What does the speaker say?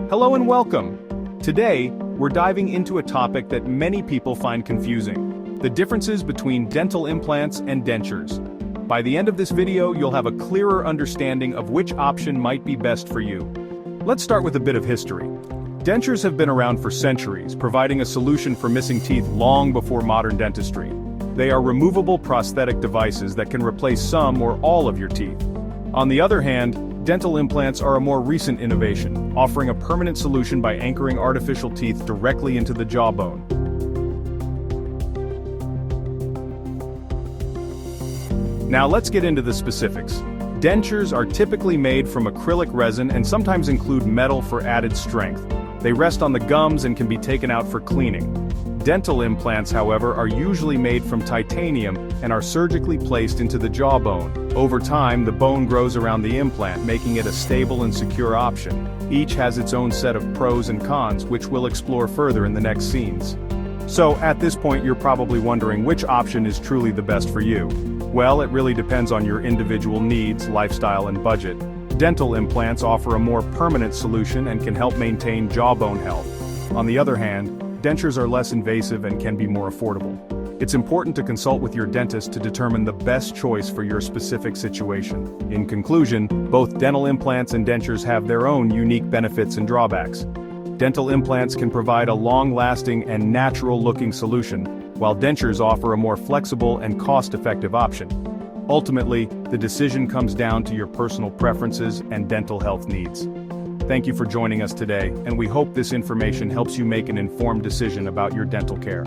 Hello and welcome. Today, we're diving into a topic that many people find confusing: the differences between dental implants and dentures. By the end of this video, you'll have a clearer understanding of which option might be best for you. Let's start with a bit of history. Dentures have been around for centuries, providing a solution for missing teeth long before modern dentistry. They are removable prosthetic devices that can replace some or all of your teeth. On the other hand, dental implants are a more recent innovation, offering a permanent solution by anchoring artificial teeth directly into the jawbone. Now let's get into the specifics. Dentures are typically made from acrylic resin and sometimes include metal for added strength. They rest on the gums and can be taken out for cleaning. Dental implants, however, are usually made from titanium and are surgically placed into the jawbone. Over time, the bone grows around the implant, making it a stable and secure option. Each has its own set of pros and cons, which we'll explore further in the next scenes. So, at this point you're probably wondering which option is truly the best for you. Well, it really depends on your individual needs, lifestyle, and budget. Dental implants offer a more permanent solution and can help maintain jawbone health. On the other hand, dentures are less invasive and can be more affordable. It's important to consult with your dentist to determine the best choice for your specific situation. In conclusion, both dental implants and dentures have their own unique benefits and drawbacks. Dental implants can provide a long-lasting and natural-looking solution, while dentures offer a more flexible and cost-effective option. Ultimately, the decision comes down to your personal preferences and dental health needs. Thank you for joining us today, and we hope this information helps you make an informed decision about your dental care.